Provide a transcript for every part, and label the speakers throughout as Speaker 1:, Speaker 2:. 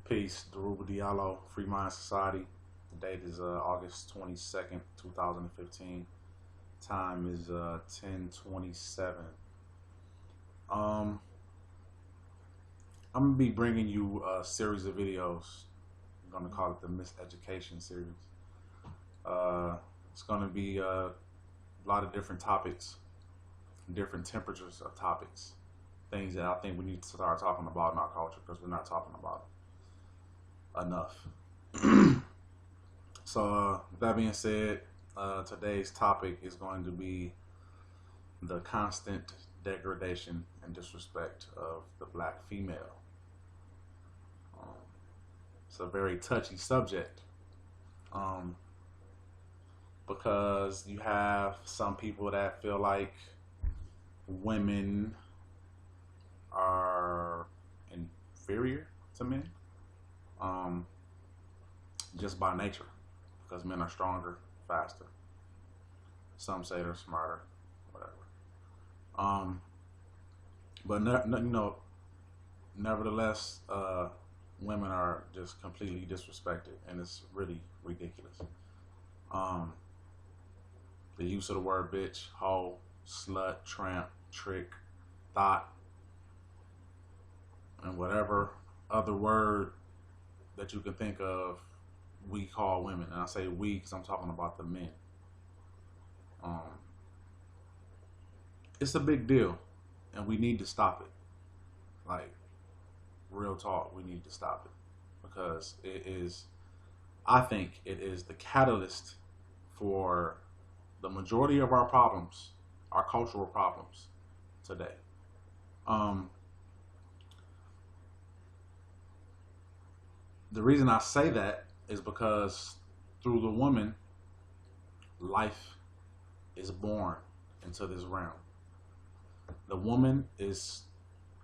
Speaker 1: Peace, Daruba Diallo, Free Mind Society. The date is August 22nd, 2015. Time is 10:27. Um, I'm gonna be bringing you a series of videos. I'm gonna call it the Miseducation series. It's gonna be a lot of different topics, different temperatures of topics, things that I think we need to start talking about in our culture because we're not talking about it enough. So with that being said, today's topic is going to be the constant degradation and disrespect of the black female. It's a very touchy subject because you have some people that feel like women are inferior to men just by nature, because men are stronger, faster. Some say they're smarter, whatever. But nevertheless, women are just completely disrespected, and it's really ridiculous. The use of the word bitch, hoe, slut, tramp, trick, thought, and whatever other word that you can think of, we call women. And I say we because I'm talking about the men. It's a big deal, and we need to stop it. Like, real talk, we need to stop it because I think it is the catalyst for the majority of our problems, our cultural problems today. The reason I say that is because through the woman, life is born into this realm. The woman is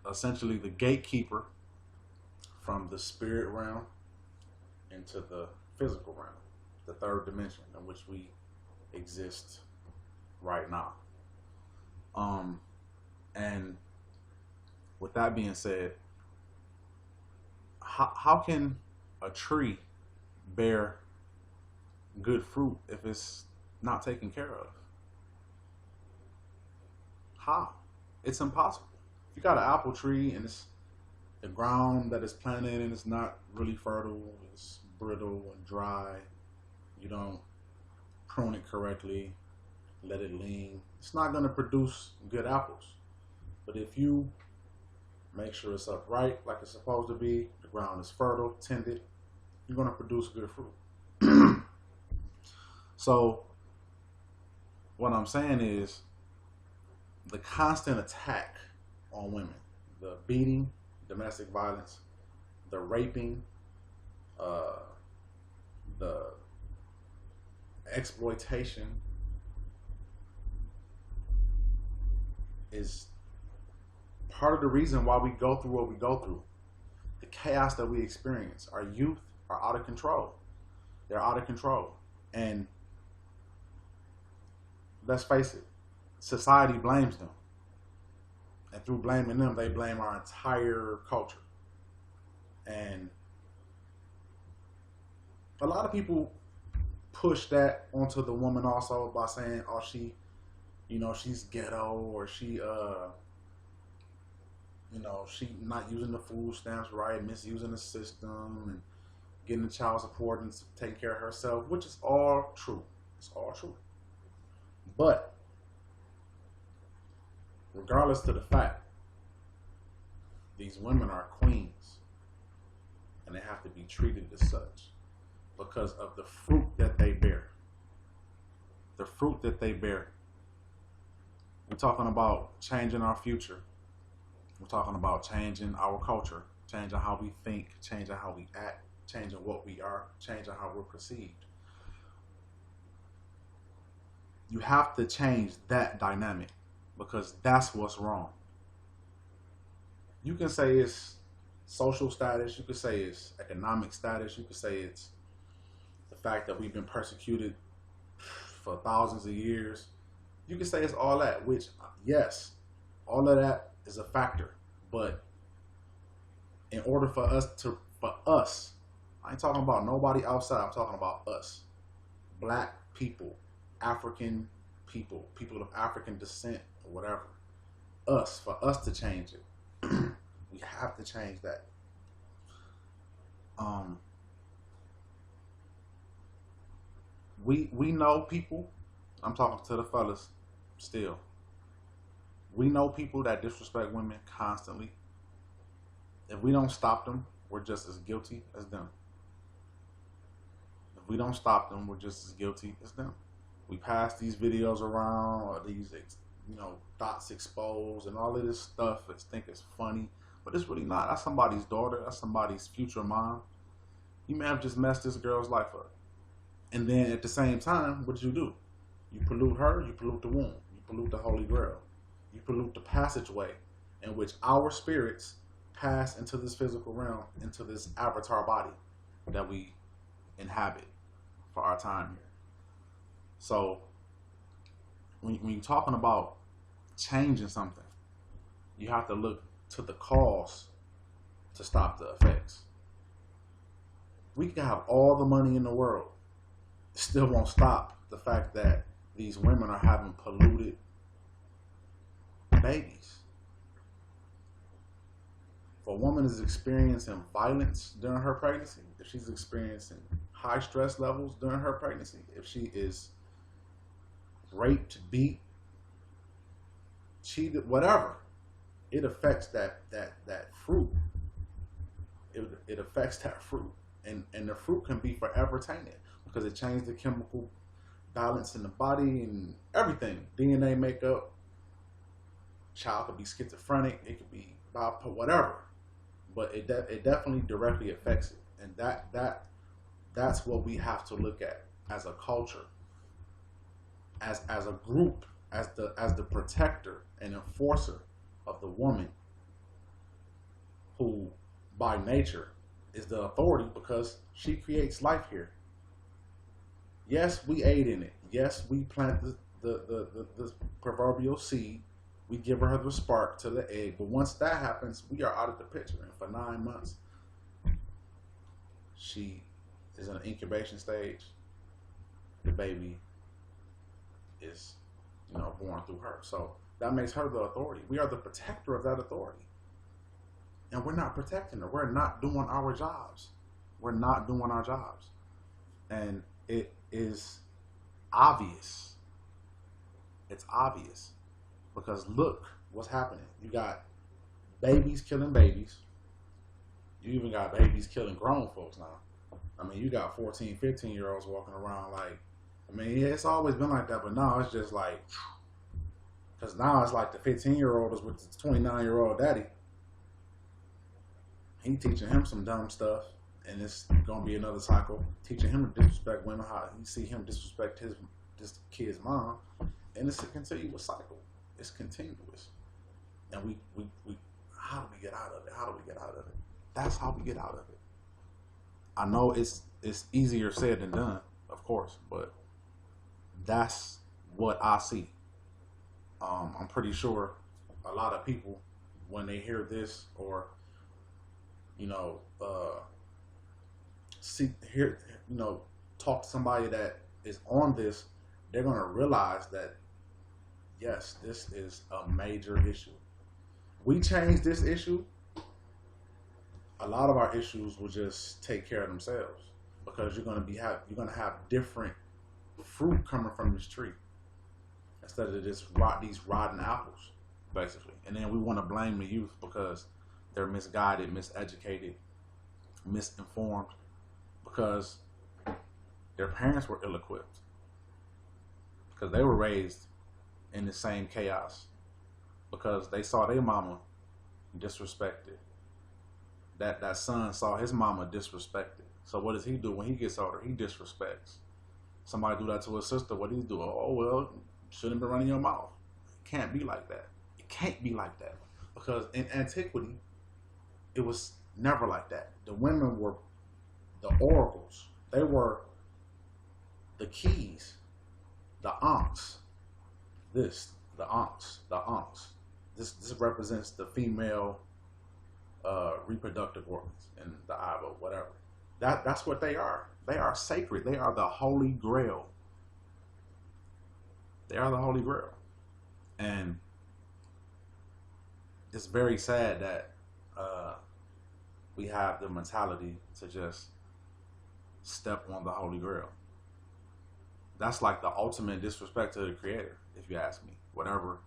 Speaker 1: essentially the gatekeeper from the spirit realm into the physical realm, the third dimension in which we exist right now. And with that being said, how can a tree bear good fruit if it's not taken care of? How? It's impossible. If you got an apple tree and it's the ground that it's planted in is not really fertile, it's brittle and dry, you don't prune it correctly, let it lean, it's not going to produce good apples. But if you make sure it's upright like it's supposed to be, the ground is fertile, tended, you're going to produce good fruit. So what I'm saying is the constant attack on women, the beating, domestic violence, the raping, the exploitation is part of the reason why we go through what we go through. The chaos that we experience. Our youth are out of control. They're out of control. And let's face it, society blames them. And through blaming them, they blame our entire culture. And a lot of people push that onto the woman also by saying, oh, she's ghetto, or she not using the food stamps right, misusing the system, and getting the child support and taking care of herself, which is all true. It's all true. But regardless to the fact, these women are queens, and they have to be treated as such because of the fruit that they bear. The fruit that they bear. We're talking about changing our future. We're talking about changing our culture, changing how we think, changing how we act, changing what we are, changing how we're perceived. You have to change that dynamic because that's what's wrong. You can say it's social status, you could say it's economic status, you could say it's the fact that we've been persecuted for thousands of years. You could say it's all that, which, yes, all of that is a factor. But in order for For us. I ain't talking about nobody outside. I'm talking about us. Black people, African people, people of African descent, or whatever. Us, for us to change it. We have to change that. We know people. I'm talking to the fellas still. We know people that disrespect women constantly. If we don't stop them, we're just as guilty as them. If we don't stop them, we're just as guilty as them. We pass these videos around, or these, thoughts exposed, and all of this stuff. Think it's funny, but it's really not. That's somebody's daughter. That's somebody's future mom. You may have just messed this girl's life up. And then at the same time, what do? You pollute her, you pollute the womb, you pollute the Holy Grail, you pollute the passageway in which our spirits pass into this physical realm, into this avatar body that we inhabit for our time here. So when you're talking about changing something, you have to look to the cause to stop the effects. We can have all the money in the world, it still won't stop the fact that these women are having polluted babies. If a woman is experiencing violence during her pregnancy, if she's experiencing high stress levels during her pregnancy, if she is raped, beat, cheated, whatever, it affects that fruit. It affects that fruit. And the fruit can be forever tainted because it changed the chemical balance in the body and everything. DNA makeup. Child could be schizophrenic. It could be bipolar, whatever. But it definitely directly affects it. And that's what we have to look at as a culture, as a group, as the protector and enforcer of the woman, who by nature is the authority because she creates life here. Yes, we aid in it. Yes, we plant the proverbial seed. We give her the spark to the egg. But once that happens, we are out of the picture. And for 9 months, she is in an incubation stage. The baby is, born through her. So that makes her the authority. We are the protector of that authority. And we're not protecting her. We're not doing our jobs. We're not doing our jobs. And it is obvious. It's obvious. Because look what's happening. You got babies killing babies. You even got babies killing grown folks now. I mean, you got 14, 15-year-olds walking around like, it's always been like that, but now it's just like, because now it's like the 15-year-old is with the 29-year-old daddy. He teaching him some dumb stuff, and it's going to be another cycle, teaching him to disrespect women, how you see him disrespect this kid's mom, and it's a continuous cycle. It's continuous. And we how do we get out of it? How do we get out of it? That's how we get out of it. I know it's easier said than done, of course, but that's what I see. I'm pretty sure a lot of people, when they hear this or talk to somebody that is on this, they're going to realize that, yes, this is a major issue. We change this issue, a lot of our issues will just take care of themselves, because you're going to have different fruit coming from this tree instead of these rotten apples, basically. And then we want to blame the youth because they're misguided, miseducated, misinformed, because their parents were ill-equipped, because they were raised in the same chaos, because they saw their mama disrespected. That son saw his mama disrespected. So what does he do when he gets older? He disrespects. Somebody do that to his sister, what do he do? Oh, well, shouldn't be running your mouth. It can't be like that. It can't be like that. Because in antiquity, it was never like that. The women were the oracles. They were the keys, the ankhs. This represents the female reproductive organs in the eye of That's what they are. They are sacred. They are the Holy Grail. They are the Holy Grail. And it's very sad that we have the mentality to just step on the Holy Grail. That's like the ultimate disrespect to the Creator, if you ask me. Whatever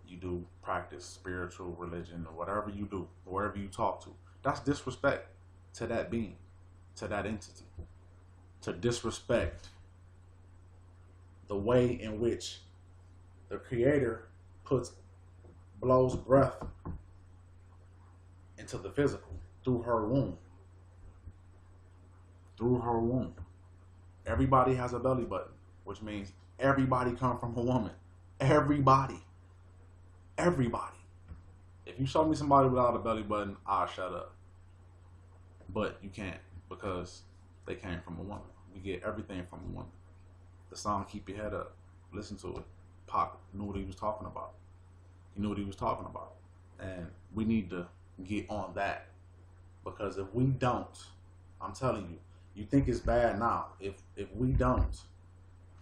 Speaker 1: you do, practice spiritual religion, or whatever you do, or wherever you talk to, that's disrespect to that being, to that entity. To disrespect the way in which the Creator blows breath into the physical through her womb. Through her womb. Everybody has a belly button, which means everybody come from a woman. Everybody. Everybody. If you show me somebody without a belly button, I'll shut up. But you can't, because they came from a woman. We get everything from a woman. The song Keep Your Head Up. Listen to it. Pac knew what he was talking about. He knew what he was talking about. And we need to get on that. Because if we don't, I'm telling you, you think it's bad now. If we don't,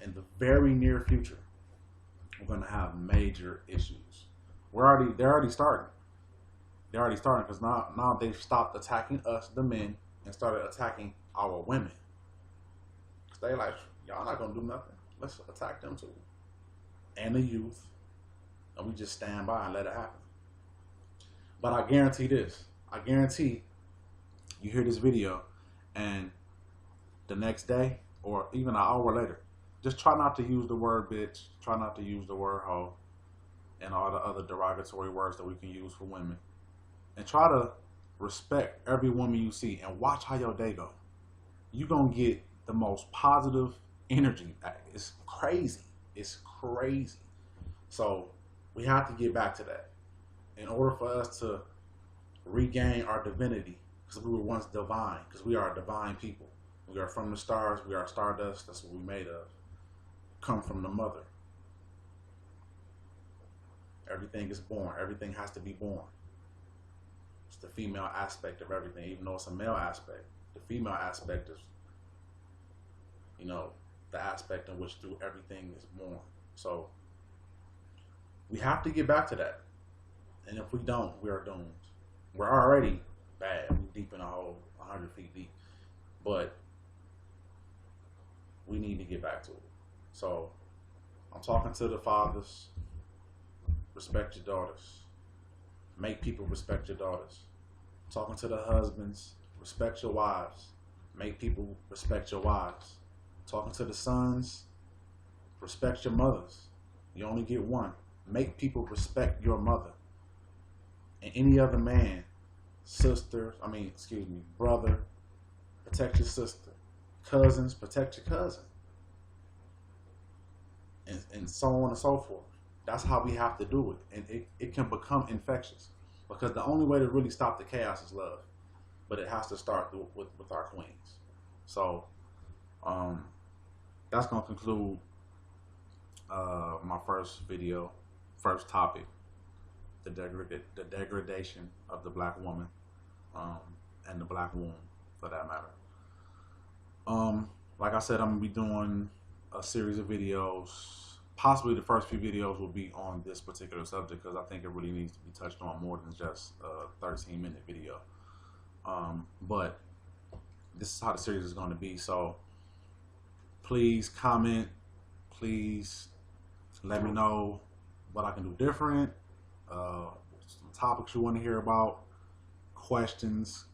Speaker 1: in the very near future, we're gonna have major issues. They're already starting. They're already starting, because now they've stopped attacking us, the men, and started attacking our women. Cause they like, y'all not gonna do nothing. Let's attack them too. And the youth. And we just stand by and let it happen. But I guarantee this. I guarantee you hear this video and the next day or even an hour later, just try not to use the word bitch, try not to use the word hoe, and all the other derogatory words that we can use for women. And try to respect every woman you see and watch how your day go. You're going to get the most positive energy. It's crazy. It's crazy. So we have to get back to that. In order for us to regain our divinity, because we were once divine, because we are divine people. We are from the stars. We are stardust. That's what we're made of. Come from the mother. Everything is born. Everything has to be born. It's the female aspect of everything, even though it's a male aspect. The female aspect is, the aspect in which through everything is born. So we have to get back to that. And if we don't, we are doomed. We're already bad. We're deep in a hole, 100 feet deep. But we need to get back to it. So I'm talking to the fathers. Respect your daughters. Make people respect your daughters. I'm talking to the husbands. Respect your wives. Make people respect your wives. I'm talking to the sons. Respect your mothers. You only get one. Make people respect your mother. And any other man, brother, protect your sister. Cousins, protect your cousin. And so on and so forth. That's how we have to do it. And it can become infectious. Because the only way to really stop the chaos is love. But it has to start with our queens. So that's going to conclude my first video, first topic, the degradation of the black woman and the black womb, for that matter. Like I said, I'm going to be doing a series of videos. Possibly the first few videos will be on this particular subject, because I think it really needs to be touched on more than just a 13-minute video. But this is how the series is going to be. So please comment. Please let me know what I can do different. Some topics you want to hear about. Questions.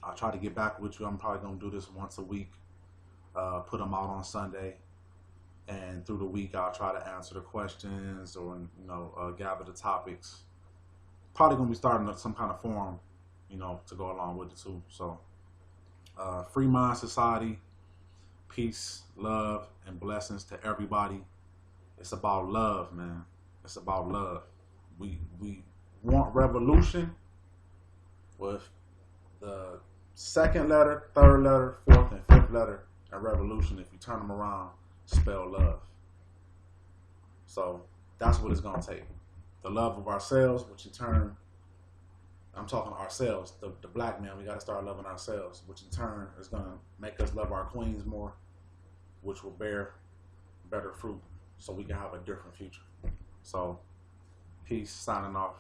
Speaker 1: I'll try to get back with you. I'm probably going to do this once a week. Put them out on Sunday. And through the week, I'll try to answer the questions or, gather the topics. Probably going to be starting some kind of forum, to go along with it too. So, Free Mind Society, peace, love, and blessings to everybody. It's about love, man. It's about love. We want revolution with the second letter, third letter, fourth, and fifth letter, and revolution. If you turn them around, spell love. So that's what it's going to take. The love of ourselves, which in turn I'm talking ourselves, the black man. We got to start loving ourselves, which in turn is going to make us love our queens more, which will bear better fruit so we can have a different future. So, peace, signing off.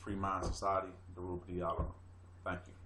Speaker 1: Free Mind Society, the Diallo. Thank you.